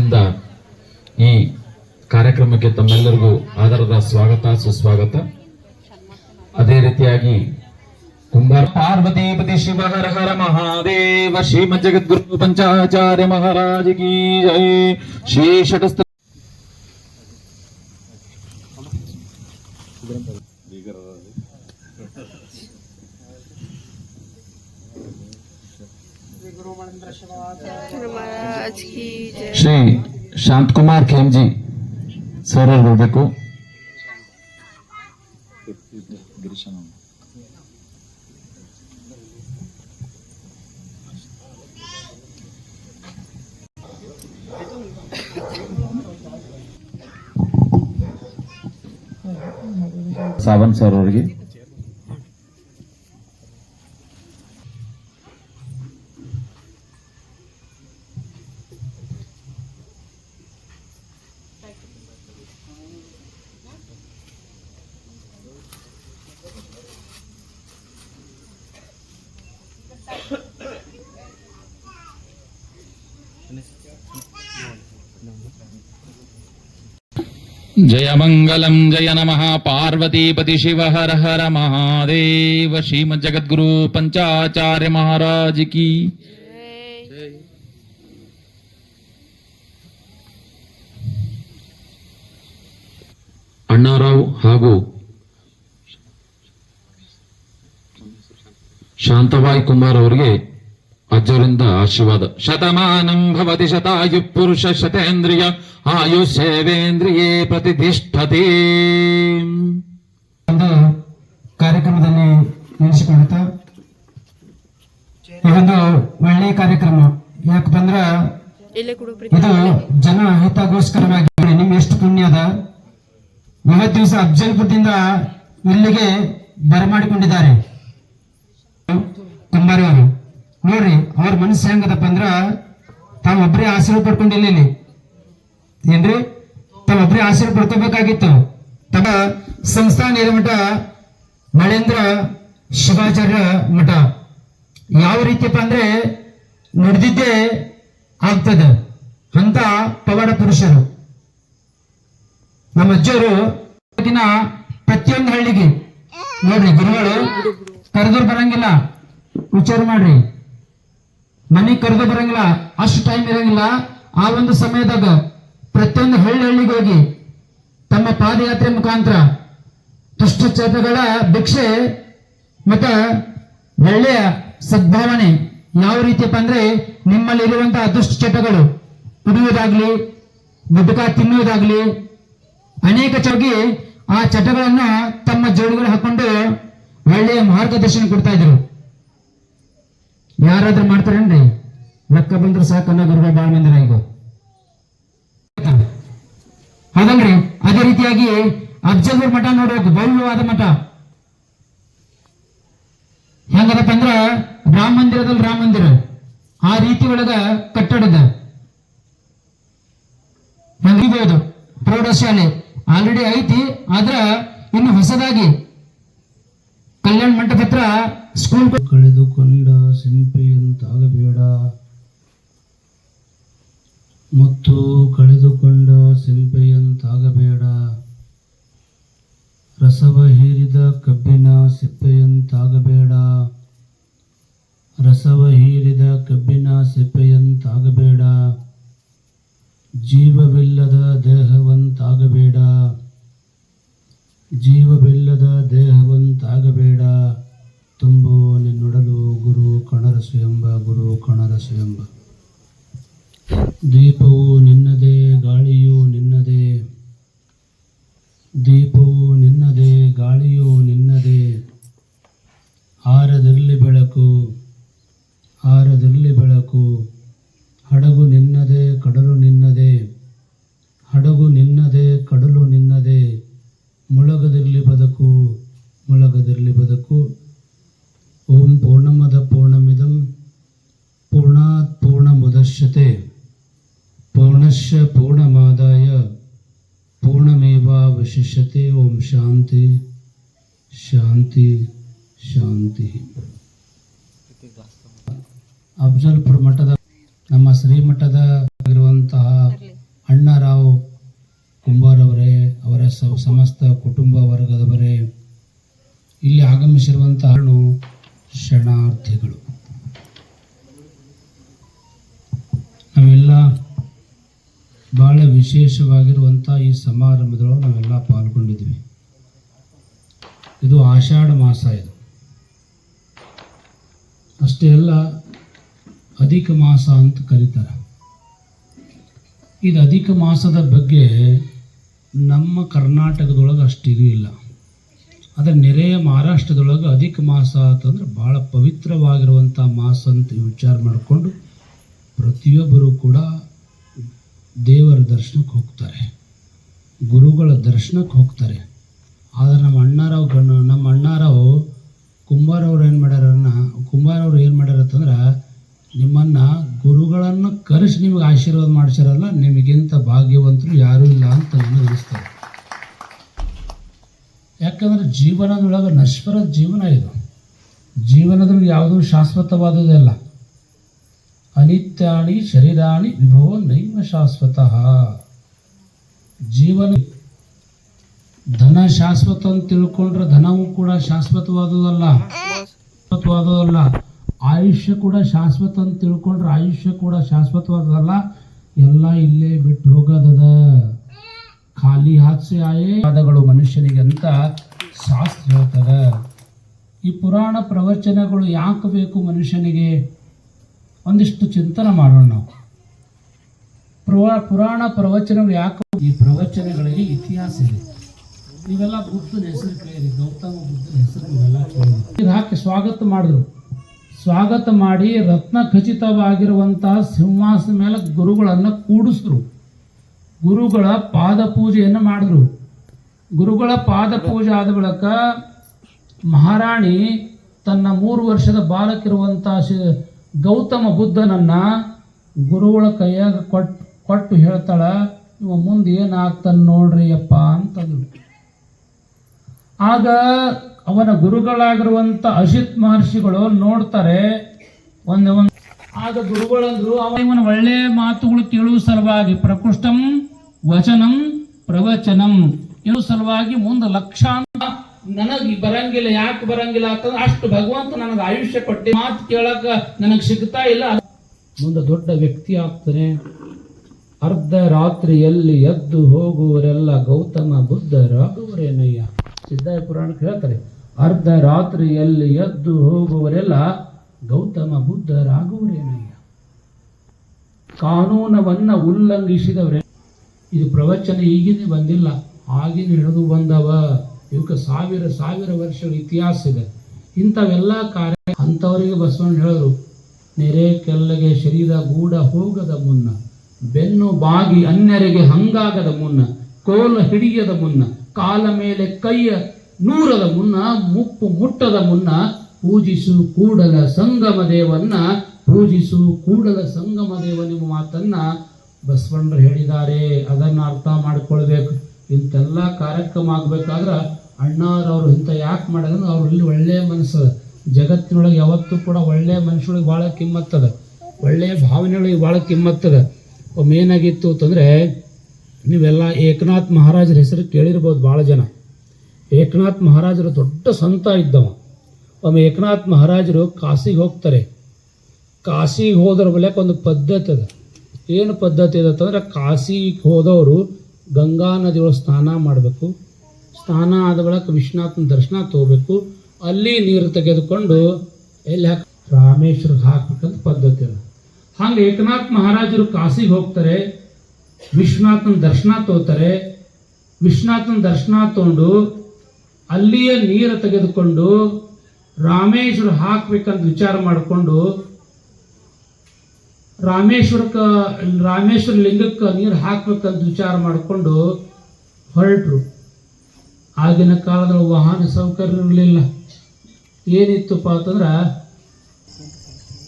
ಶ್ರೀಗಳಿಂದ ಈ ಕಾರ್ಯಕ್ರಮಕ್ಕೆ ತಮ್ಮೆಲ್ಲರಿಗೂ ಆಧಾರದ ಸ್ವಾಗತ ಸುಸ್ವಾಗತ. ಅದೇ ರೀತಿಯಾಗಿ ಕುಂಬಾರ ಪಾರ್ವತೀಪತಿ ಶಿವ ಹರ ಹರ ಮಹಾದೇವ ಶ್ರೀಮದ್ ಜಗದ್ಗುರು ಪಂಚಾಚಾರ್ಯ ಮಹಾರಾಜ್ ಕಿ ಜೈ. ಶ್ರೀ ಷಟಸ್ಥ ಶ್ರೀ ಶಾಂತಕುಮಾರ್ ಖೇಮ್ಜಿ ಸರ್ ಬರಬೇಕು. ಸಾವಂತ್ ಸರ್ ಅವರಿಗೆ जय मंगलम जय नमः पार्वतीपति शिव हर हर महादेव श्रीमद जगद्गुरु पंचाचार्य महाराज की. ಅಣ್ಣಾರಾವ್ ಹಾಗೂ ಶಾಂತಬಾಯಿ ಕುಮಾರ್ ಅವರಿಗೆ ಅಜ್ಜರಿಂದ ಆಶೀರ್ವಾದ. ಶತಮಾನಂ ಭವತಿ ಶತಾಯು ಪುರುಷ ಶತೇಂದ್ರಿಯ ಆಯುಷೇವೇಂದ್ರಿಯೇ ಪ್ರತಿಷ್ಠತೆ. ಒಂದು ಕಾರ್ಯಕ್ರಮದಲ್ಲಿ ನೆನೆಸಿಕೊಳ್ಳುತ್ತಾ ಈ ಒಂದು ಒಳ್ಳೆಯ ಕಾರ್ಯಕ್ರಮ ಯಾಕಂದ್ರ ಇದು ಜನ ಹಿತಗೋಸ್ಕರವಾಗಿ ನಿಮ್ಗೆ ಎಷ್ಟು ಪುಣ್ಯದ. ಇವತ್ತು ದಿವಸ ಅಫ್ಜಲ್ಪುರದಿಂದ ಇಲ್ಲಿಗೆ ಬರಮಾಡಿಕೊಂಡಿದ್ದಾರೆ ಕುಂಬಾರಿ ಅವರು. ನೋಡ್ರಿ ಅವ್ರ ಮನಸ್ಸು ಹೆಂಗದಪ್ಪ ಅಂದ್ರ ತಾವೊಬ್ಬರೇ ಆಶೀರ್ವಾದ ಪಡ್ಕೊಂಡಿಲ್ಲ ಇಲ್ಲಿ ಏನ್ರಿ, ತಾವೊಬ್ಬರೇ ಆಶೀರ್ವಾದ ಪಡ್ಕೋಬೇಕಾಗಿತ್ತು. ತಮ್ಮ ಸಂಸ್ಥಾನ ಮಠ ಮಳೇಂದ್ರ ಶಿವಾಚಾರ್ಯ ಮಠ ಯಾವ ರೀತಿಯಪ್ಪ ಅಂದ್ರೆ ನಡೆದಿದ್ದೇ ಆಗ್ತದ ಅಂತ ಪವಾಡ ಪುರುಷರು. ನಮ್ಮ ಅಜ್ಜವರು ಪ್ರತಿಯೊಂದು ಹಳ್ಳಿಗೆ ನೋಡ್ರಿ ಗುರುಗಳು ಕರೆದವ್ರು ಬರಂಗಿಲ್ಲ, ವಿಚಾರ ಮಾಡ್ರಿ. ಮನೆಗೆ ಕರೆದು ಬರಂಗಿಲ್ಲ, ಅಷ್ಟು ಟೈಮ್ ಇರಂಗಿಲ್ಲ. ಆ ಒಂದು ಸಮಯದಾಗ ಪ್ರತಿಯೊಂದು ಹಳ್ಳಿಗೆ ಹೋಗಿ ತಮ್ಮ ಪಾದಯಾತ್ರೆ ಮುಖಾಂತರ ದುಷ್ಟಚಟಗಳ ಭಿಕ್ಷೆ ಮತ್ತ ಒಳ್ಳೆಯ ಸದ್ಭಾವನೆ ಯಾವ ರೀತಿಯಪ್ಪ ಅಂದ್ರೆ ನಿಮ್ಮಲ್ಲಿ ಇರುವಂತಹ ದುಷ್ಟ ಚಟಗಳು ಕುಡಿಯುವುದಾಗ್ಲಿ ಗುಡ್ಡಕ ತಿನ್ನುವುದಾಗ್ಲಿ ಅನೇಕ ಚೌಗಿ ಆ ಚಟಗಳನ್ನ ತಮ್ಮ ಜೋಡಿಗಳು ಹಾಕೊಂಡು ಒಳ್ಳೆಯ ಮಾರ್ಗದರ್ಶನ ಕೊಡ್ತಾ ಇದ್ರು. ಯಾರಾದ್ರೂ ಮಾಡ್ತಾರೇನ್ರಿ? ರೊಕ್ಕ ಬಂದ್ರೆ ಸಾಕು ಅನ್ನೋ ಗುರುಗಳು ಬಾಳ್ ಮಂದಿರ ಈಗ ಹೌದಲ್ರಿ. ಅದೇ ರೀತಿಯಾಗಿ ಅಫ್ಜಲ್ಪುರ್ ಮಠ ನೋಡ್ಬೇಕು, ಭವ್ಯವಾದ ಮಠ. ಹೆಂಗದಪ್ಪ ಅಂದ್ರ ರಾಮ ಮಂದಿರದಲ್ಲಿ ರಾಮ ಮಂದಿರ ಆ ರೀತಿ ಒಳಗ ಕಟ್ಟಡದ ಹೆಂಗಿಬಹುದು. ಪ್ರೌಢಶಾಲೆ ಆಲ್ರೆಡಿ ಐತಿ, ಆದ್ರ ಇನ್ನು ಹೊಸದಾಗಿ ಕಲ್ಯಾಣ ಮಂಟಪ ಹತ್ರ ಸ್ಕೂಲ್. ಕಳೆದುಕೊಂಡ ಸಿಂಪೆಯಂತಾಗಬೇಡ, ಮತ್ತು ಕಳೆದುಕೊಂಡ ಸಿಂಪೆಯಂತಾಗಬೇಡ, ರಸವ ಹೀರಿದ ಕಬ್ಬಿನ ಸಿಪ್ಪೆಯಂತಾಗಬೇಡ, ರಸವ ಹೀರಿದ ಕಬ್ಬಿನ ಸಿಪ್ಪೆಯಂತಾಗಬೇಡ, ಜೀವವಿಲ್ಲದ ದೇಹವಂತಾಗಬೇಡ, ಜೀವವಿಲ್ಲದ ದೇಹವಂತಾಗಬೇಡ. ತುಂಬು ನಿನ್ನೊಡಲು ಗುರು ಕಣರಸು ಎಂಬ, ಗುರು ಕಣರಸು ಎಂಬ. ದೀಪವು ನಿನ್ನದೇ, ಗಾಳಿಯು ನಿನ್ನದೇ, ದೀಪವು ನಿನ್ನದೇ, ಗಾಳಿಯು ನಿನ್ನದೇ. ಆರದಿರಲಿ ಬೆಳಕು, ಆರದಿರಲಿ ಬೆಳಕು. ಹಡಗು ನಿನ್ನದೇ, ಕಡಲು ನಿನ್ನದೇ, ಹಡಗು ನಿನ್ನದೇ, ಕಡಲು ನಿನ್ನದೇ. ಮುಳಗದಿರಲಿ ಬದುಕು, ಮುಳಗದಿರಲಿ ಬದುಕು. ಓಂ ಪೂರ್ಣಮದ ಪೂರ್ಣಮಿದಂ ಪೂರ್ಣಾತ್ ಪೂರ್ಣಮುದಶ್ಯತೆ ಪೂರ್ಣಶ್ಯ ಪೂರ್ಣಮಾದಾಯ ಪೂರ್ಣಮೇವಾವಶಿಷ್ಯತೆ. ಓಂ ಶಾಂತಿ ಶಾಂತಿ ಶಾಂತಿ. ಅಫ್ಜಲ್ಪುರ ಮಠದ ನಮ್ಮ ಶ್ರೀಮಠದ ಇರುವಂತಹ ಅಣ್ಣಾರಾವ್ ಕುಂಬಾರವರೇ, ಅವರ ಸಮಸ್ತ ಕುಟುಂಬ ವರ್ಗದವರೇ, ಇಲ್ಲಿ ಆಗಮಿಸಿರುವಂಥ ಶರಣಾರ್ಥಿಗಳು, ನಾವೆಲ್ಲ ಭಾಳ ವಿಶೇಷವಾಗಿರುವಂಥ ಈ ಸಮಾರಂಭದೊಳಗೆ ನಾವೆಲ್ಲ ಪಾಲ್ಗೊಂಡಿದ್ವಿ. ಇದು ಆಷಾಢ ಮಾಸ, ಇದು ಅಷ್ಟೇ ಅಲ್ಲ, ಅಧಿಕ ಮಾಸ ಅಂತ ಕರೀತಾರೆ. ಇದು ಅಧಿಕ ಮಾಸದ ಬಗ್ಗೆ ನಮ್ಮ ಕರ್ನಾಟಕದೊಳಗೆ ಅಷ್ಟಿದು ಇಲ್ಲ. ಅದರ ನೆರೆಯ ಮಹಾರಾಷ್ಟ್ರದೊಳಗೆ ಅಧಿಕ ಮಾಸ ಅಂತಂದ್ರೆ ಭಾಳ ಪವಿತ್ರವಾಗಿರುವಂಥ ಮಾಸ ಅಂತ ವಿಚಾರ ಮಾಡಿಕೊಂಡು ಪ್ರತಿಯೊಬ್ಬರು ಕೂಡ ದೇವರ ದರ್ಶನಕ್ಕೆ ಹೋಗ್ತಾರೆ, ಗುರುಗಳ ದರ್ಶನಕ್ಕೆ ಹೋಗ್ತಾರೆ. ಆದರೆ ನಮ್ಮ ಅಣ್ಣಾರಾವ್ ಕುಂಬಾರವ್ರು ಏನು ಮಾಡ್ಯಾರ ಅಂತಂದ್ರೆ, ನಿಮ್ಮನ್ನು ಗುರುಗಳನ್ನು ಕರೆಸಿ ನಿಮಗೆ ಆಶೀರ್ವಾದ ಮಾಡಿಸಿರಲ್ಲ, ನಿಮಗಿಂತ ಭಾಗ್ಯವಂತರು ಯಾರೂ ಇಲ್ಲ ಅಂತ ನನಗೆ ಅನಿಸ್ತಾರೆ. ಯಾಕಂದ್ರೆ ಜೀವನದೊಳಗೆ ನಶ್ವರ ಜೀವನ ಇದು. ಜೀವನದಲ್ಲಿ ಯಾವುದೂ ಶಾಶ್ವತವಾದುದಲ್ಲ. ಅನಿತ್ಯಾಣಿ ಶರೀರಾಣಿ ವಿಭೋ ನೈವ ಶಾಶ್ವತಃ. ಜೀವನ ಧನ ಶಾಶ್ವತ ಅಂತ ತಿಳ್ಕೊಂಡ್ರೆ ಧನವೂ ಕೂಡ ಶಾಶ್ವತವಾದುದಲ್ಲ. ಆಯುಷ್ಯ ಕೂಡ ಶಾಶ್ವತ ಅಂತ ತಿಳ್ಕೊಂಡ್ರೆ ಆಯುಷ್ಯ ಕೂಡ ಶಾಶ್ವತವಾದದಲ್ಲ. ಎಲ್ಲ ಇಲ್ಲೇ ಬಿಟ್ಟು ಹೋಗೋದದ. ಖಾಲಿ ಹಾಸ್ಯ ಆಯೇಗಳು ಮನುಷ್ಯನಿಗೆ ಅಂತ ಶಾಸ್ತ್ರ ಹೇಳ್ತದ. ಈ ಪುರಾಣ ಪ್ರವಚನಗಳು ಯಾಕೆ ಬೇಕು ಮನುಷ್ಯನಿಗೆ? ಒಂದಿಷ್ಟು ಚಿಂತನೆ ಮಾಡೋಣ ನಾವು. ಪುರಾಣ ಪ್ರವಚನಗಳು ಯಾಕೆ? ಈ ಪ್ರವಚನಗಳಿಗೆ ಇತಿಹಾಸ ಇದೆ. ನೀವೆಲ್ಲ ಬುದ್ಧನ ಹೆಸರು ಕೇಳಿರಿ, ಗೌತಮ ಬುದ್ಧನ ಹೆಸರು ನೀವೆಲ್ಲ ಕೇಳಿರಿ. ಹಾಕಿ ಸ್ವಾಗತ ಮಾಡಿದ್ರು. ಸ್ವಾಗತ ಮಾಡಿ ರತ್ನ ಖಚಿತವಾಗಿರುವಂತಹ ಸಿಂಹಾಸನ ಮೇಲೆ ಗುರುಗಳನ್ನು ಕೂಡಿಸಿದ್ರು. ಗುರುಗಳ ಪಾದ ಪೂಜೆಯನ್ನು ಮಾಡಿದ್ರು. ಗುರುಗಳ ಪಾದ ಪೂಜೆ ಆದ ಬಳಿಕ ಮಹಾರಾಣಿ ತನ್ನ 3 ವರ್ಷದ ಬಾಲಕಿರುವಂಥ ಗೌತಮ ಬುದ್ಧನನ್ನ ಗುರುಗಳ ಕೈಯಾಗ ಕೊಟ್ಟು ಹೇಳ್ತಾಳ, ಇವ ಮುಂದೆ ಏನಾಗ್ತಾನೆ ನೋಡ್ರಿ ಅಪ್ಪ ಅಂತಂದ್ರು. ಆಗ ಅವನ ಗುರುಗಳಾಗಿರುವಂಥ ಅಶಿತ್ ಮಹರ್ಷಿಗಳು ನೋಡ್ತಾರೆ. ಆಗ ಗುರುಗಳಂದ್ರು, ಇವನ ಒಳ್ಳೆ ಮಾತುಗಳು ಕೇಳುವ ಸಲುವಾಗಿ ಪ್ರಕೃಷ್ಟಂ ವಚನಂ ಪ್ರವಚನಂ ಇನ್ನು ಸಲುವಾಗಿ ಮುಂದೆ ಲಕ್ಷಾಂತರ ನನಗೆ ಬರಂಗಿಲ್ಲ. ಯಾಕೆ ಬರಂಗಿಲ್ಲ ಅಂತಂದ್ರೆ ಅಷ್ಟು ಭಗವಂತ ನನಗೆ ಆಯುಷ್ಯ ಕೊಟ್ಟೆ, ಮಾತು ಕೇಳಕ ನನಗೆ ಸಿಗ್ತಾ ಇಲ್ಲ. ಮುಂದೆ ದೊಡ್ಡ ವ್ಯಕ್ತಿ ಆಗ್ತಾನೆ. ಅರ್ಧ ರಾತ್ರಿಯಲ್ಲಿ ಎದ್ದು ಹೋಗುವರೆಲ್ಲ ಗೌತಮ ಬುದ್ಧರಾಗುವರೇನಯ್ಯ. ಸಿದ್ಧಾಯ ಪುರಾಣಕ್ಕೆ ಹೇಳ್ತಾರೆ, ಅರ್ಧ ರಾತ್ರಿಯಲ್ಲಿ ಎದ್ದು ಹೋಗುವರೆಲ್ಲ ಗೌತಮ ಬುದ್ಧರಾಗುವರೇನಯ್ಯ. ಕಾನೂನವನ್ನ ಉಲ್ಲಂಘಿಸಿದವರೇ. ಇದು ಪ್ರವಚನ ಈಗಿನ ಬಂದಿಲ್ಲ, ಆಗಿನ ಹಿಡಿದು ಬಂದವ. ಇವಕ್ಕೆ ಸಾವಿರ ವರ್ಷಗಳ ಇತಿಹಾಸ ಇದೆ. ಇಂಥವೆಲ್ಲ ಕಾರ್ಯ ಅಂಥವರಿಗೆ ಬಸವಣ್ಣ ಹೇಳಿದ್ರು, ನೆರೆ ಕೆಲ್ಲಗೆ ಶರೀರ ಗೂಢ ಹೋಗದ ಮುನ್ನ, ಬೆನ್ನು ಬಾಗಿ ಅನ್ಯರಿಗೆ ಹಂಗಾಗದ ಮುನ್ನ, ಕೋಲ ಹಿಡಿಯದ ಮುನ್ನ, ಕಾಲ ಮೇಲೆ ಕೈಯ ನೂರದ ಮುನ್ನ, ಮುಪ್ಪು ಮುಟ್ಟದ ಮುನ್ನ, ಪೂಜಿಸು ಕೂಡಲ ಸಂಗಮ ದೇವನ್ನ, ಪೂಜಿಸು ಕೂಡಲ ಸಂಗಮ ದೇವನೆಂಬ ಮಾತನ್ನ ಬಸವಣ್ಣರು ಹೇಳಿದ್ದಾರೆ. ಅದನ್ನು ಅರ್ಥ ಮಾಡ್ಕೊಳ್ಬೇಕು. ಇಂಥೆಲ್ಲ ಕಾರ್ಯಕ್ರಮ ಆಗ್ಬೇಕಾದ್ರೆ ಅಣ್ಣಾರವ್ರು ಇಂಥ ಯಾಕೆ ಮಾಡಿದ್ರೆ ಅವ್ರಲ್ಲಿ ಒಳ್ಳೆಯ ಮನಸ್ಸು. ಜಗತ್ತಿನೊಳಗೆ ಯಾವತ್ತೂ ಕೂಡ ಒಳ್ಳೆಯ ಮನುಷ್ಯಗಳಿಗೆ ಭಾಳ ಕಿಮ್ಮತ್ತದ, ಒಳ್ಳೆಯ ಭಾವನೆಗಳಿಗೆ ಭಾಳ ಕಿಮ್ಮತ್ತದ. ಒಮ್ಮೆ ಏನಾಗಿತ್ತು ಅಂತಂದರೆ, ನೀವೆಲ್ಲ ಏಕನಾಥ್ ಮಹಾರಾಜರ ಹೆಸರು ಕೇಳಿರ್ಬೋದು ಭಾಳ ಜನ. ಏಕನಾಥ್ ಮಹಾರಾಜರು ದೊಡ್ಡ ಸಂತ ಇದ್ದವ. ಒಮ್ಮೆ ಏಕನಾಥ್ ಮಹಾರಾಜರು ಕಾಶಿಗೆ ಹೋಗ್ತಾರೆ. ಕಾಶಿಗೆ ಹೋದ್ರ ಬಳಿಕ ಒಂದು ಪದ್ಧತಿ ಅದ. ಏನು ಪದ್ಧತಿ ಇದೆ ಅಂತಂದ್ರೆ, ಕಾಶಿಗೆ ಹೋದವರು ಗಂಗಾ ನದಿಯೊಳಗೆ ಸ್ನಾನ ಮಾಡಬೇಕು. ಸ್ನಾನ ಆದ ಬಳಿಕ ವಿಶ್ವನಾಥನ ದರ್ಶನ ತಗೋಬೇಕು. ಅಲ್ಲಿ ನೀರು ತೆಗೆದುಕೊಂಡು ಎಲ್ಲಿ ರಾಮೇಶ್ವರಕ್ಕೆ ಹಾಕ್ಬೇಕಂತ ಪದ್ಧತಿ ಅದ. ಹಂಗೆ ಏಕನಾಥ್ ಮಹಾರಾಜರು ಕಾಶಿಗೆ ಹೋಗ್ತಾರೆ, ವಿಶ್ವನಾಥನ ದರ್ಶನ ತಗೋತಾರೆ. ವಿಶ್ವನಾಥನ ದರ್ಶನ ತಗೊಂಡು ಅಲ್ಲಿಯೇ ನೀರು ತೆಗೆದುಕೊಂಡು ರಾಮೇಶ್ವರ ಹಾಕ್ಬೇಕಂತ ವಿಚಾರ ಮಾಡಿಕೊಂಡು ರಾಮೇಶ್ವರ ಲಿಂಗಕ್ಕೆ ನೀರು ಹಾಕ್ಬೇಕಂತ ವಿಚಾರ ಮಾಡಿಕೊಂಡು ಹೊರಟರು. ಆಗಿನ ಕಾಲದಲ್ಲಿ ವಾಹನ ಸೌಕರ್ಯ ಇರಲಿಲ್ಲ. ಏನಿತ್ತಪ್ಪ ಅಂತಂದ್ರೆ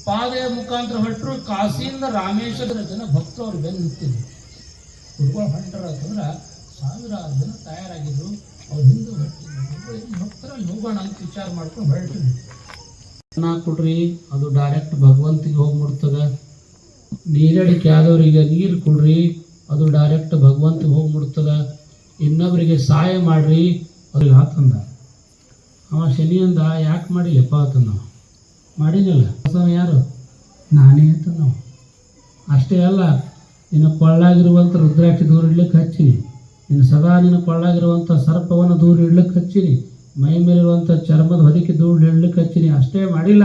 ಪಾದ ಮುಖಾಂತರ ಹೊರಟರು. ಕಾಶಿಯಿಂದ ರಾಮೇಶ್ವರ ಜನ ಭಕ್ತರು ಅವ್ರು ಬೆನ್ನು ನಿಂತಿದ್ರು. ಹುಡುಗರು ಹೊಂಟರ ಅಂತಂದ್ರೆ ಸಾವಿರಾರು ಜನ ತಯಾರಾಗಿದ್ರು. ಅವ್ರು ಹಿಂದೆ ಹೊರಟಿದ್ರು. ಭಕ್ತರಲ್ಲಿ ಹೋಗೋಣ ಅಂತ ವಿಚಾರ ಮಾಡ್ಕೊಂಡು ಹೊರಟಿದ್ರು. ಅನ್ನ ಕೊಡ್ರಿ, ಅದು ಡೈರೆಕ್ಟ್ ಭಗವಂತಿಗೆ ಹೋಗ್ಬಿಡ್ತದೆ. ನೀರಡಿಕೆ ಆದವರಿಗೆ ನೀರು ಕೊಡ್ರಿ, ಅದು ಡೈರೆಕ್ಟ್ ಭಗವಂತ ಹೋಗ್ಬಿಡ್ತದ. ಇನ್ನೊಬ್ಬರಿಗೆ ಸಹಾಯ ಮಾಡ್ರಿ ಅವ್ರಿಗೆ ಆತಂದ. ಅವ ಶನಿಯಿಂದ ಯಾಕೆ ಮಾಡಿಲ್ಲಪ್ಪ ಆತಂದ, ಮಾಡಿನಿಲ್ಲ ಯಾರು ನಾನೇ ಅಂತ ನಾವು. ಅಷ್ಟೇ ಅಲ್ಲ, ನಿನ್ನ ಕೊಳ್ಳಾಗಿರುವಂಥ ರುದ್ರಾಕ್ಷಿ ದೂರ ಇಡ್ಲಿಕ್ಕೆ ಹಚ್ಚಿನಿ, ನಿನ್ನ ಸದಾ ನಿನ್ನ ಕೊಳ್ಳಾಗಿರುವಂಥ ಸರ್ಪವನ್ನು ದೂರ ಇಡ್ಲಿಕ್ಕೆ ಹಚ್ಚಿನಿ, ಮೈ ಮೇಲಿರುವಂಥ ಚರ್ಮದ ಹೊದಿಕೆ ದೂರ ಇಡ್ಲಿಕ್ಕೆ ಹಚ್ಚಿನಿ. ಅಷ್ಟೇ ಮಾಡಿಲ್ಲ,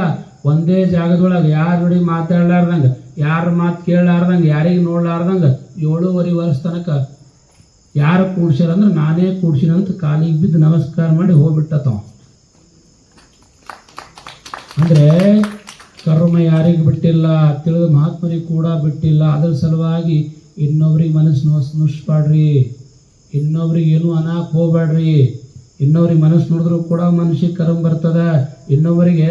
ಒಂದೇ ಜಾಗದೊಳಗೆ ಯಾರ ಜೋಡಿ ಮಾತಾಡ್ಲಾರ್ದಂಗೆ, ಯಾರ ಮಾತು ಕೇಳಲಾರ್ದಂಗೆ, ಯಾರಿಗೆ ನೋಡ್ಲಾರ್ದಂಗೆ 7.5 ವರ್ಷ ತನಕ ಯಾರು ಕೂಡ್ಸ್ಯಾರಂದ್ರೆ ನಾನೇ ಕೂಡ್ಸಿನಂತ ಕಾಲಿಗೆ ಬಿದ್ದು ನಮಸ್ಕಾರ ಮಾಡಿ ಹೋಗ್ಬಿಟ್ಟತವ. ಅಂದರೆ ಕರ್ಮ ಯಾರಿಗೆ ಬಿಟ್ಟಿಲ್ಲ, ತಿಳಿದ ಮಹಾತ್ಮರಿಗೆ ಕೂಡ ಬಿಟ್ಟಿಲ್ಲ. ಅದರ ಸಲುವಾಗಿ ಇನ್ನೊಬ್ರಿಗೆ ಮನಸ್ಸು ನುಷ್ಪಾಡ್ರಿ, ಇನ್ನೊಬ್ರಿಗೆ ಏನು ಅನಾಕ್ ಹೋಗ್ಬೇಡ್ರಿ. ಇನ್ನೊಬ್ರಿಗೆ ಮನಸ್ಸು ನೋಡಿದ್ರು ಕೂಡ ಮನುಷ್ಯಗೆ ಕರ್ಮ ಬರ್ತದ. ಇನ್ನೊಬ್ಬರಿಗೆ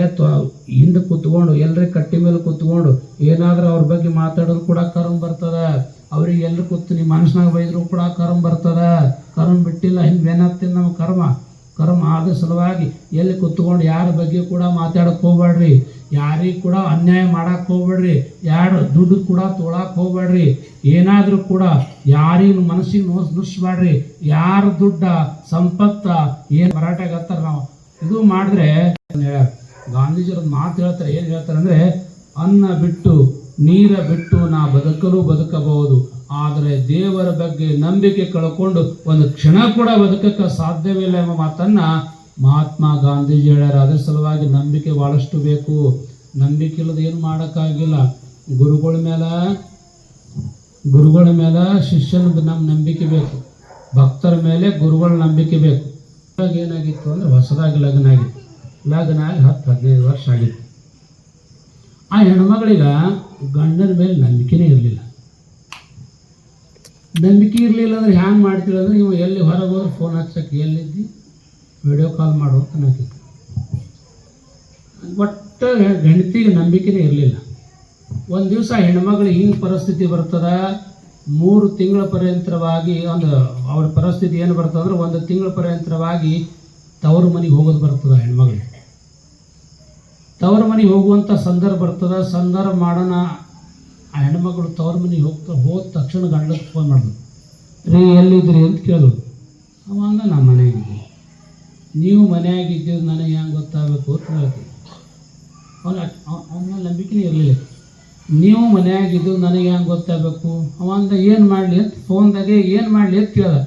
ಹಿಂದೆ ಕೂತ್ಕೊಂಡು ಎಲ್ಲರಿಗೆ ಕಟ್ಟಿ ಮೇಲೆ ಕೂತ್ಕೊಂಡು ಏನಾದರೂ ಅವ್ರ ಬಗ್ಗೆ ಮಾತಾಡೋದು ಕೂಡ ಕರ್ಮ ಬರ್ತದ. ಅವ್ರಿಗೆ ಎಲ್ಲರೂ ಕೂತು ನಿಮ್ಮ ಮನಸ್ಸಿನಾಗ ಬೈದ್ರು ಕೂಡ ಕರ್ಮ ಬರ್ತದ. ಕರ್ಮ ಬಿಟ್ಟಿಲ್ಲ, ಹಿಂಗೆ ಏನಾಗ್ತದೆ ನಮ್ಮ ಕರ್ಮ. ಆದ ಸಲುವಾಗಿ ಎಲ್ಲಿ ಕೂತ್ಕೊಂಡು ಯಾರ ಬಗ್ಗೆ ಕೂಡ ಮಾತಾಡಕ್ಕೆ ಹೋಗ್ಬೇಡ್ರಿ, ಯಾರಿಗೆ ಕೂಡ ಅನ್ಯಾಯ ಮಾಡಕ್ಕೆ ಹೋಗ್ಬೇಡ್ರಿ, ಯಾರು ದುಡ್ಡು ಕೂಡ ತೊಳಕ್ಕೆ ಹೋಗ್ಬೇಡ್ರಿ. ಏನಾದರೂ ಕೂಡ ಯಾರಿಗೂ ಮನಸ್ಸಿಗೆ ನುಸ್ಬೇಡ್ರಿ. ಯಾರ ದುಡ್ಡ ಸಂಪತ್ತ ಏನು ಮರಾಠಾಗತ್ತಾರ ನಾವು ಇದು ಮಾಡಿದ್ರೆ ಗಾಂಧೀಜಿಯವ್ರ ಮಾತು ಹೇಳ್ತಾರೆ. ಏನು ಹೇಳ್ತಾರೆ ಅಂದರೆ, ಅನ್ನ ಬಿಟ್ಟು ನೀರ ಬಿಟ್ಟು ನಾ ಬದುಕಬಹುದು, ಆದರೆ ದೇವರ ಬಗ್ಗೆ ನಂಬಿಕೆ ಕಳ್ಕೊಂಡು ಒಂದು ಕ್ಷಣ ಕೂಡ ಬದುಕಕ್ಕೆ ಸಾಧ್ಯವಿಲ್ಲ ಎಂಬ ಮಾತನ್ನ ಮಹಾತ್ಮ ಗಾಂಧೀಜಿ ಹೇಳ್ಯಾರ. ಅದರ ಸಲುವಾಗಿ ನಂಬಿಕೆ ಭಾಳಷ್ಟು ಬೇಕು. ನಂಬಿಕೆ ಇಲ್ಲದ ಏನು ಮಾಡೋಕ್ಕಾಗಿಲ್ಲ. ಗುರುಗಳ ಮೇಲೆ ಶಿಷ್ಯನ ನಮ್ಮ ನಂಬಿಕೆ ಬೇಕು, ಭಕ್ತರ ಮೇಲೆ ಗುರುಗಳ ನಂಬಿಕೆ ಬೇಕು. ಇವಾಗ ಏನಾಗಿತ್ತು ಅಂದರೆ ಹೊಸದಾಗಿ ಲಗ್ನ ಆಗಿ 10-15 ವರ್ಷ ಆಗಿತ್ತು. ಆ ಹೆಣ್ಮಗಳಿಗೆ ಗಂಡನ ಮೇಲೆ ನಂಬಿಕೆನೇ ಇರಲಿಲ್ಲ. ನಂಬಿಕೆ ಇರಲಿಲ್ಲ ಅಂದ್ರೆ ಹ್ಯಾಂಗೆ ಮಾಡ್ತೀವಿ ಅಂದರೆ, ನೀವು ಎಲ್ಲಿ ಹೊರಗೆ ಹೋದ್ರೆ ಫೋನ್ ಹಚ್ಚಕ್ಕೆ ಎಲ್ಲಿದ್ದಿ ವಿಡಿಯೋ ಕಾಲ್ ಮಾಡು ಅಂತ ಅನ್ನೋಕ್ಕಿತ್ತು. ಒಟ್ಟು ಗಂಡತಿಗೆ ನಂಬಿಕೆನೇ ಇರಲಿಲ್ಲ. ಒಂದು ದಿವಸ ಹೆಣ್ಮಗಳಿಗೆ ಹಿಂಗೆ ಪರಿಸ್ಥಿತಿ ಬರ್ತದ, 3 ತಿಂಗಳ ಪರ್ಯಂತರವಾಗಿ ಅವ್ರ ಪರಿಸ್ಥಿತಿ ಏನು ಬರ್ತದೆ ಅಂದ್ರೆ 1 ತಿಂಗಳ ಪರ್ಯಂತರವಾಗಿ ತವರು ಮನೆಗೆ ಹೋಗೋದು ಬರ್ತದ. ಹೆಣ್ಮಗಳಿಗೆ ತವರು ಮನೆಗೆ ಹೋಗುವಂಥ ಸಂದರ್ಭ ಬರ್ತದ. ಸಂದರ್ಭ ಮಾಡೋಣ, ಆ ಹೆಣ್ಮಗಳು ತವ್ರ ಮನೆಗೆ ಹೋದ ತಕ್ಷಣ ಗಂಡಕ್ಕೆ ಫೋನ್ ಮಾಡಿದ್ರು. ರೀ ಎಲ್ಲಿದ್ರಿ ಅಂತ ಕೇಳಿದ್ರು. ಅವ ಅಂದ ನಾ ಮನೆಯಾಗಿದ್ದೆ. ನೀವು ಮನೆಯಾಗಿದ್ದೀವಿ ನನಗೆ ಹೆಂಗೆ ಗೊತ್ತಾಗಬೇಕು ಅಂತ ಹೇಳ್ತೀವಿ. ಅವನ ನಂಬಿಕೆನೇ ಇರಲಿಲ್ಲ. ನೀವು ಮನೆಯಾಗಿದ್ದು ನನಗೆ ಹೆಂಗೆ ಗೊತ್ತಾಗಬೇಕು. ಅವ ಅಂದ ಏನು ಮಾಡಲಿ ಅಂತ ಫೋನ್ದಾಗೆ ಏನು ಮಾಡಲಿ ಅಂತ ಕೇಳ್ದ.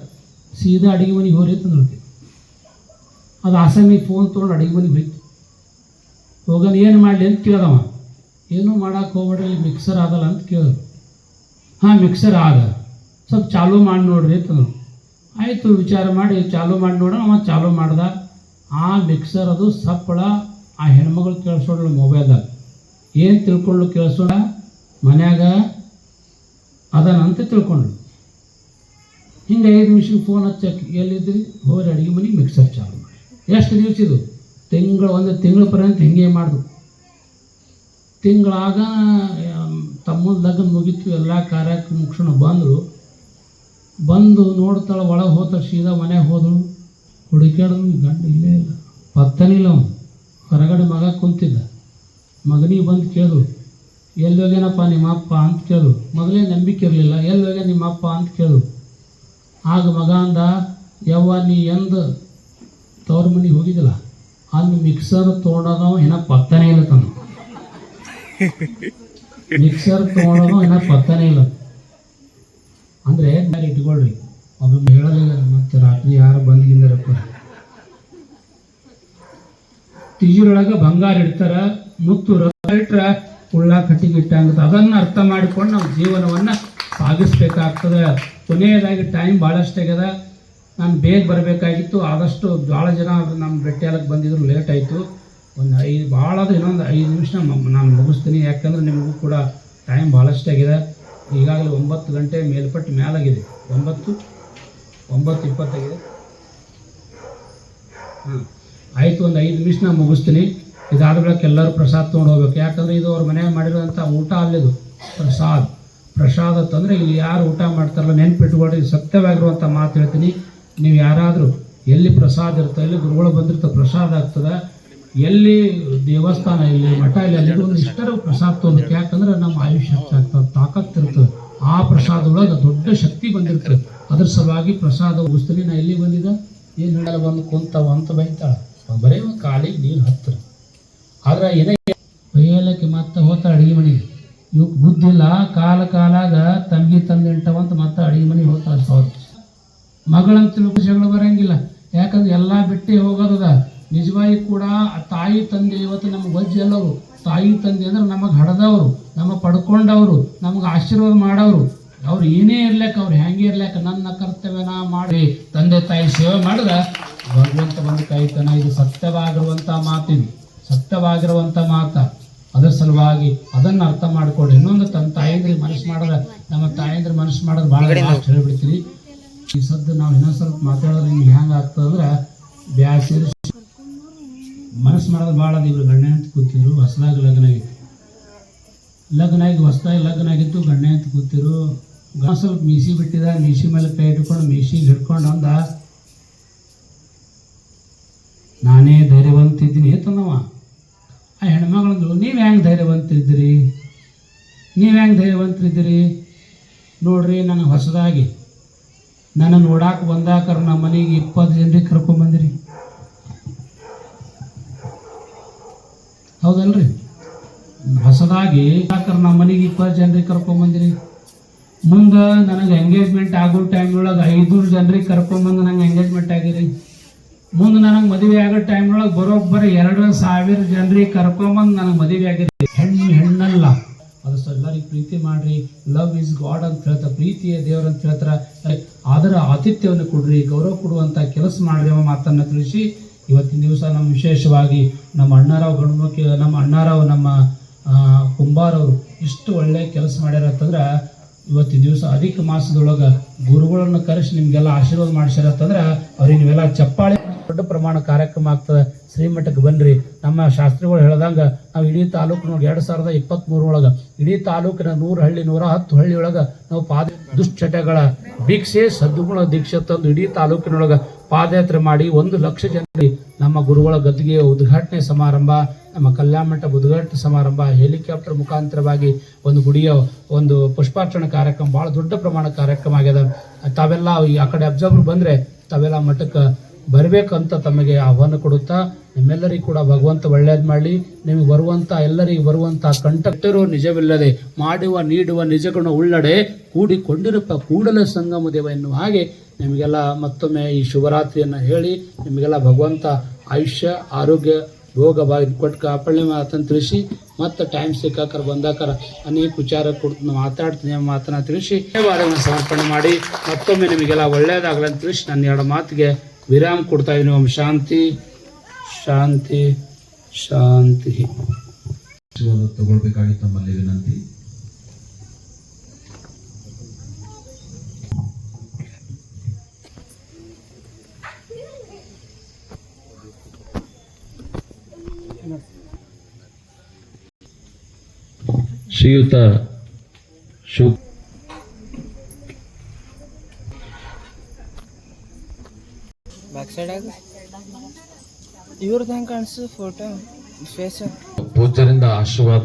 ಸೀದಾ ಅಡುಗೆ ಮನೆಗೆ ಹೋರಿ ಅಂತ ನೋಡ್ತೀವಿ. ಅದು ಆಸಾಮಿಗೆ ಫೋನ್ ತೊಗೊಂಡು ಅಡುಗೆ ಮನೆಗೆ ಹೋಯ್ತು. ಹೋಗೋಣ ಏನು ಮಾಡಲಿ ಅಂತ ಕೇಳ್ದವ. ಏನೂ ಮಾಡೋಕೆ ಹೋಗ್ಬೇಡ್ರಿ, ಇಲ್ಲಿ ಮಿಕ್ಸರ್ ಆಗಲ್ಲ ಅಂತ ಕೇಳಿದ್ರು. ಹಾಂ ಮಿಕ್ಸರ್ ಆಗ ಸ್ವಲ್ಪ ಚಾಲೂ ಮಾಡಿ ನೋಡ್ರಿ ಅಂತಂದ್ರು. ಆಯಿತು ವಿಚಾರ ಮಾಡಿ ಚಾಲೂ ಮಾಡಿ ನೋಡೋಣ. ಅವ ಚಾಲೂ ಮಾಡ್ದ. ಆ ಮಿಕ್ಸರ್ ಅದು ಸಪ್ಪಳ ಆ ಹೆಣ್ಮಗಳು ಕೇಳಿಸೋಡ್ಳು ಮೊಬೈಲ್ದಾಗ. ಏನು ತಿಳ್ಕೊಂಡು ಕೇಳಿಸೋಣ, ಮನ್ಯಾಗ ಅದನಂತ ತಿಳ್ಕೊಂಡ್ಳು. ಹಿಂಗೆ 5 ನಿಮಿಷಕ್ಕೆ ಫೋನ್ ಹಚ್ಚಕ್ಕೆ ಎಲ್ಲಿದ್ರಿ, ಹೋಗಿ ಅಡುಗೆ ಮನೆಗೆ ಮಿಕ್ಸರ್ ಚಾಲು ಮಾಡಿ. ಎಷ್ಟು ದಿವಸ ಇದು? 1 ತಿಂಗಳ ಪರ್ಯಂತ ಹಿಂಗೆ ಮಾಡಿದ್ರು. ತಿಂಗಳಾಗ ತಮ್ಮನ ಲಗ್ನ ಮುಗಿತು, ಎಲ್ಲ ಕಾರ್ಯಕ್ಕೆ ಮುಗಿಸೋಣ ಬಂದು ನೋಡ್ತಾಳೆ. ಒಳಗೆ ಹೋಗ್ತಾಳೆ, ಸೀದಾ ಮನೆಗೆ ಹೋದಳು. ಹುಡುಕ್ಯಾಡಿದ್ರು, ಗಂಡ ಇಲ್ಲೇ ಇಲ್ಲ, ಪತ್ತನಿಲ್ಲ. ಅವನು ಹೊರಗಡೆ ಮಗ ಕುಂತಿದ್ದ. ಮಗನಿಗೆ ಬಂದು ಕೇಳಿದ್ರು, ಎಲ್ಲಿ ಹೋಗ್ಯಾನಪ್ಪ ನಿಮ್ಮ ಅಪ್ಪ ಅಂತ ಕೇಳಿದ್ರು. ಮೊದಲೇ ನಂಬಿಕೆ ಇರಲಿಲ್ಲ. ಎಲ್ಲಿ ಹೋಗ್ಯಾನ ನಿಮ್ಮ ಅಪ್ಪ ಅಂತ ಕೇಳಿದ್ರು. ಆಗ ಮಗ ಅಂದ, ಯವ್ವ ನೀ ಎಂದು ತವ್ರ ಮನೆಗೆ ಹೋಗಿದ್ದಿಲ್ಲ, ಅಲ್ಲಿ ಮಿಕ್ಸರ್ ತೊಗೊಂಡವ ಏನೋ ಪತ್ತನೇ ಇಲ್ಲ ತನ್ನ. ಮಿಕ್ಸರ್ ತೊಗೊಂಡವ ಏನೋ ಪತ್ತನೇ ಇಲ್ಲ ಅಂದರೆ ಇಟ್ಕೊಳ್ರಿ. ಒಬ್ಬ ಹೇಳಲಿಲ್ಲ, ಮತ್ತೆ ರಾತ್ರಿ ಯಾರು ಬಂದಿದ್ದಾರಪ್ಪ. ತಿಜೂರೊಳಗೆ ಬಂಗಾರ ಇಡ್ತಾರ, ಮುತ್ತು ರಥ ಇಟ್ರ ಉಳ್ಳ ಕಟ್ಟಿಗೆ ಇಟ್ಟಂಗತ್ತೆ. ಅದನ್ನು ಅರ್ಥ ಮಾಡಿಕೊಂಡು ನಾವು ಜೀವನವನ್ನು ಸಾಗಿಸ್ಬೇಕಾಗ್ತದೆ. ಕೊನೆಯದಾಗಿ ಟೈಮ್ ಭಾಳಷ್ಟಾಗ್ಯದ. ನಾನು ಬೇಗ ಬರಬೇಕಾಗಿತ್ತು. ಆದಷ್ಟು ಭಾಳ ಜನ ನಮ್ಮ ಭೇಟಿಯಾಲಕ್ಕೆ ಬಂದಿದ್ರು, ಲೇಟ್ ಆಯಿತು. ಭಾಳಾದ್ರೆ ಇನ್ನೊಂದು 5 ನಿಮಿಷ ನಾನು ಮುಗಿಸ್ತೀನಿ. ಯಾಕಂದರೆ ನಿಮಗೂ ಕೂಡ ಟೈಮ್ ಭಾಳಷ್ಟಾಗಿದೆ. ಈಗಾಗಲೇ 9 ಗಂಟೆ ಮೇಲ್ಪಟ್ಟು ಮೇಲಾಗಿದೆ. 9:20 ಆಗಿದೆ. ಆಯಿತು, ಒಂದು 5 ನಿಮಿಷ ನಾನು ಮುಗಿಸ್ತೀನಿ. ಇದಾದ ಬಳಿಕ ಎಲ್ಲರೂ ಪ್ರಸಾದ ತೊಗೊಂಡು ಹೋಗ್ಬೇಕು. ಯಾಕಂದರೆ ಇದು ಅವ್ರ ಮನೆಯಾಗ ಮಾಡಿರೋಂಥ ಊಟ ಅಲ್ಲಿದು ಪ್ರಸಾದ ತಂದರೆ ಇಲ್ಲಿ ಯಾರು ಊಟ ಮಾಡ್ತಾರಲ್ಲ ನೆನ್ಪಿಟ್ಕೊಳ್ರಿ. ಸತ್ಯವಾಗಿರುವಂಥ ಮಾತು ಹೇಳ್ತೀನಿ. ನೀವು ಯಾರಾದರೂ ಎಲ್ಲಿ ಪ್ರಸಾದ ಇರ್ತದೆ, ಎಲ್ಲಿ ಗುರುಗಳು ಬಂದಿರ್ತಾರೆ ಪ್ರಸಾದ ಆಗ್ತದೆ, ಎಲ್ಲಿ ದೇವಸ್ಥಾನ ಇಲ್ಲಿ ಮಠ ಇಲ್ಲಿ ಅಲ್ಲಿ ಒಂದು ಇಷ್ಟರ ಪ್ರಸಾದ ತೊಗೊಳ್ಬೇಕು. ಯಾಕಂದ್ರೆ ನಮ್ಮ ಆಯುಷ್ಯ ಹೆಚ್ಚಾಗ್ತದೆ, ತಾಕತ್ತು ಇರ್ತದೆ. ಆ ಪ್ರಸಾದ ಪ್ರಸಾದದೊಳಗೆ ದೊಡ್ಡ ಶಕ್ತಿ ಬಂದಿರ್ತದೆ. ಅದ್ರ ಸಲುವಾಗಿ ಪ್ರಸಾದ ಉಸ್ತಲಿ ನಾ ಎಲ್ಲಿ ಬಂದಿದ್ದ ಏನು ಹೇಳಲ್ಲ ಬಂದು ಕುಂತಾವ ಅಂತ ಬೈತಾಳ, ಬರೀ ಕಾಲಿಗೆ ನೀರು ಹತ್ತಿರ. ಆದ್ರೆ ಏನೇ ಬೈಯಲಕ್ಕೆ ಮತ್ತೆ ಹೋತ ಅಡಿಗೆ ಮನೆಗೆ, ಇವಕ್ಕೆ ಬುದ್ಧಿಲ್ಲ, ಕಾಲಾಗ ತಂಗಿ ತಂದಿಟ್ಟವಂತ ಮತ್ತೆ ಅಡಿಗೆ ಮನೆಗೆ ಹೋಗ್ತಾಳೆ. ಸೌದು ಮಗಳಂತ ತಿಳ್ಕೊ ಜಗಳ ಬರಂಗಿಲ್ಲ, ಯಾಕಂದ್ರೆ ಎಲ್ಲ ಬಿಟ್ಟೆ ಹೋಗೋದದ. ನಿಜವಾಗಿ ಕೂಡ ತಾಯಿ ತಂದೆ ಇವತ್ತು ನಮ್ಗೆ ವಜ್ಜ ಎಲ್ಲವರು. ತಾಯಿ ತಂದೆ ಅಂದ್ರೆ ನಮಗೆ ಹಡದವರು, ನಮ್ಮ ಪಡ್ಕೊಂಡವರು, ನಮ್ಗೆ ಆಶೀರ್ವಾದ ಮಾಡೋರು. ಅವ್ರು ಏನೇ ಇರ್ಲಿಕ್ಕ, ಅವ್ರು ಹೆಂಗೆ ಇರ್ಲಿಕ್ಕ, ನನ್ನ ಕರ್ತವ್ಯನ ಮಾಡಿ ತಂದೆ ತಾಯಿ ಸೇವೆ ಮಾಡಿದ್ರೆ ಭಗವಂತ ಬಂದು ಕಾಯ್ತಾನ. ಇದು ಸತ್ಯವಾಗಿರುವಂಥ ಮಾತಿದು, ಸತ್ಯವಾಗಿರುವಂಥ ಮಾತ. ಅದರ ಸಲುವಾಗಿ ಅದನ್ನು ಅರ್ಥ ಮಾಡ್ಕೊಡಿ. ಇನ್ನೊಂದು ತನ್ನ ತಾಯಂದ್ರಿಗೆ ಮನಸ್ಸು ಮಾಡಿದ್ರೆ, ನಮ್ಮ ತಾಯಂದ್ರೆ ಮನಸ್ಸು ಮಾಡೋದು ಭಾಳ ಹೇಳ್ಬಿಡ್ತೀವಿ. ಈ ಸದ್ದು ನಾವು ಇನ್ನೊಂದು ಸ್ವಲ್ಪ ಮಾತಾಡೋದ್ರೆ ನಿಮ್ಗೆ ಹೆಂಗೆ ಆಗ್ತದಂದ್ರೆ ಬ್ಯಾಸಿರ್ ಮನಸ್ಸು ಮಾಡೋದು ಭಾಳ. ಇವರು ಗಂಡ ಅಂತ ಕೂತಿರು, ಹೊಸದಾಗಿ ಲಗ್ನ ಆಗಿತ್ತು, ಗಂಡ ಅಂತ ಕೂತಿರು. ಸ್ವಲ್ಪ ಮೀಸಿ ಬಿಟ್ಟಿದ, ಮೀಸಿ ಮೇಲೆ ಕೈ ಇಟ್ಕೊಂಡು ಮೀಸಿಗೆ ಹಿಡ್ಕೊಂಡು ಅಂದ, ನಾನೇ ಧೈರ್ಯವಂತಿದ್ದೀನಿ ಅಂತಂದವ. ಆ ಹೆಣ್ಮಗಳಂದ್ರು, ನೀವು ಹೆಂಗೆ ಧೈರ್ಯವಂತರಿದ್ದೀರಿ? ನೋಡ್ರಿ, ನನಗೆ ಹೊಸದಾಗಿ ನನ್ನ ನೋಡಾಕ ಬಂದಾಕರ ನಮ್ಮ ಮನೆಗೆ 20 ಜನರಿಗೆ ಕರ್ಕೊಂಬಂದಿರಿ, ಹೌದಲ್ರಿ? ಹೊಸದಾಗಿ ನಮ್ಮ ಮನೆಗೆ 20 ಜನರಿಗೆ ಕರ್ಕೊಂಬಂದಿರಿ. ಮುಂದೆ ನನಗೆ ಎಂಗೇಜ್ಮೆಂಟ್ ಆಗೋ ಟೈಮ್ನೊಳಗೆ 500 ಜನರಿಗೆ ಕರ್ಕೊಂಬಂದು ನಂಗೆ ಎಂಗೇಜ್ಮೆಂಟ್ ಆಗಿರಿ. ಮುಂದೆ ನನಗೆ ಮದುವೆ ಆಗೋ ಟೈಮ್ನೊಳಗೆ ಬರೋಬ್ಬರಿ 2,000 ಜನರಿಗೆ ಕರ್ಕೊಂಬಂದು ನನಗೆ ಮದುವೆ ಆಗಿರಿ. ಹೆಣ್ಣಲ್ಲ, ಅದು ಎಲ್ಲರಿಗೆ ಪ್ರೀತಿ ಮಾಡ್ರಿ. ಲವ್ ಇಸ್ ಗಾಡ್ ಅಂತ ಹೇಳ್ತಾರೆ, ಪ್ರೀತಿಯೇ ದೇವ್ರ ಅಂತ ಹೇಳ್ತಾರೆ. ಅದರ ಆತಿಥ್ಯವನ್ನು ಕೊಡ್ರಿ, ಗೌರವ ಕೊಡುವಂಥ ಕೆಲಸ ಮಾಡ್ರಿ ಅವ ಮಾತನ್ನು ತಿಳಿಸಿ ಇವತ್ತಿನ ದಿವಸ ನಮ್ಮ ವಿಶೇಷವಾಗಿ ನಮ್ಮ ಅಣ್ಣಾರಾವ್ ಗಂಡ್ಮುಖಿ, ನಮ್ಮ ಅಣ್ಣಾರಾವ್, ನಮ್ಮ ಕುಂಬಾರವರು ಇಷ್ಟು ಒಳ್ಳೆ ಕೆಲಸ ಮಾಡ್ಯಾರ ಅಂತಂದ್ರೆ ಇವತ್ತಿನ ದಿವಸ ಅಧಿಕ ಮಾಸದೊಳಗೆ ಗುರುಗಳನ್ನು ಕರೆಸಿ ನಿಮಗೆಲ್ಲ ಆಶೀರ್ವಾದ ಮಾಡಿಸ್ಯಾರಂತಂದ್ರೆ ಅವ್ರಿಗೆ ನೀವೆಲ್ಲ ಚಪ್ಪಾಳೆ. ದೊಡ್ಡ ಪ್ರಮಾಣ ಕಾರ್ಯಕ್ರಮ ಆಗ್ತದೆ. ಶ್ರೀಮಠಕ್ಕೆ ಬನ್ನಿರಿ. ನಮ್ಮ ಶಾಸ್ತ್ರಿಗಳು ಹೇಳ್ದಂಗೆ ನಾವು ಇಡೀ ತಾಲೂಕಿನೊಳಗೆ 2023 ಒಳಗೆ ಇಡೀ ತಾಲೂಕಿನ 100 ಹಳ್ಳಿ 110 ಹಳ್ಳಿ ಒಳಗೆ ನಾವು ದುಶ್ಚಟಗಳ ಭಿಕ್ಷೆ ಸದ್ಗುಣ ದೀಕ್ಷೆ ತಂದು ಇಡೀ ತಾಲೂಕಿನೊಳಗೆ ಪಾದಯಾತ್ರೆ ಮಾಡಿ 1 ಲಕ್ಷ ಜನರಿಗೆ ನಮ್ಮ ಗುರುಗಳ ಗದ್ದಿಗೆ ಉದ್ಘಾಟನೆ ಸಮಾರಂಭ, ನಮ್ಮ ಕಲ್ಯಾಣ ಮಂಟಪ ಉದ್ಘಾಟನೆ ಸಮಾರಂಭ, ಹೆಲಿಕಾಪ್ಟರ್ ಮುಖಾಂತರವಾಗಿ ಒಂದು ಗುಡಿಯ ಒಂದು ಪುಷ್ಪಾರ್ಚನೆ ಕಾರ್ಯಕ್ರಮ, ಭಾಳ ದೊಡ್ಡ ಪ್ರಮಾಣ ಕಾರ್ಯಕ್ರಮ ಆಗ್ಯದ. ತಾವೆಲ್ಲ ಆ ಕಡೆ ಅಬ್ಸರ್ವರ್ ಬಂದರೆ ತಾವೆಲ್ಲ ಮಠಕ್ಕೆ ಬರಬೇಕಂತ ತಮಗೆ ಆಹ್ವಾನ ಕೊಡುತ್ತಾ, ನಿಮ್ಮೆಲ್ಲರಿಗೂ ಕೂಡ ಭಗವಂತ ಒಳ್ಳೇದು ಮಾಡಲಿ. ನಿಮಗೆ ಬರುವಂಥ ಎಲ್ಲರಿಗೂ ಬರುವಂಥ ಕಂಟಕ್ಟರು ನಿಜವಿಲ್ಲದೆ ಮಾಡುವ ನೀಡುವ ನಿಜಗುಣ ಉಳ್ಳಡೆ ಕೂಡಿಕೊಂಡಿರಪ್ಪ ಕೂಡಲ ಸಂಗಮ ದೇವ ಎನ್ನುವ ಹಾಗೆ ನಿಮಗೆಲ್ಲ ಮತ್ತೊಮ್ಮೆ ಈ ಶುಭರಾತ್ರಿಯನ್ನು ಹೇಳಿ ನಿಮಗೆಲ್ಲ ಭಗವಂತ ಆಯುಷ್ಯ ಆರೋಗ್ಯ ಭೋಗ ಭಾಗ್ಯ ಕೊಟ್ಟು ಕಾಪಾಡಲಿ ಮಾತನ್ನು ತಿಳಿಸಿ, ಮತ್ತು ಟೈಮ್ ಸಿಕ್ಕಾಕರ ಬಂದಾಕರ ಅನೇಕ ವಿಚಾರ ಕೊಡ್ತು ಮಾತಾಡ್ತೀನಿ ಮಾತನ್ನು ತಿಳಿಸಿ ಧನ್ಯವಾದಗಳನ್ನು ಸಮರ್ಪಣೆ ಮಾಡಿ ಮತ್ತೊಮ್ಮೆ ನಿಮಗೆಲ್ಲ ಒಳ್ಳೆಯದಾಗಲಿ ಅಂತ ತಿಳಿಸಿ ನನ್ನ 2 ಮಾತಿಗೆ ವಿರಾಮ ಕೊಡ್ತಾ ಇದ್ದೀನಿ. ಓಂ ಶಾಂತಿ ಶಾಂತಿ ಶಾಂತಿ. ತಗೊಳ್ಬೇಕಾಗಿ ತಮ್ಮಲ್ಲಿ ವಿನಂತಿ. ಶ್ರೀಯುತ ಶಿವ ಬ್ಯಾಕ್ ಸೈಡ್ ಆಗ ಇವ್ರದ್ದು ಹೆಂಗೆ ಕಾಣಿಸು ಫೋಟೋ ಫೇಸ್ ಪೂಜ್ಯರಿಂದ ಆಶೀರ್ವಾದ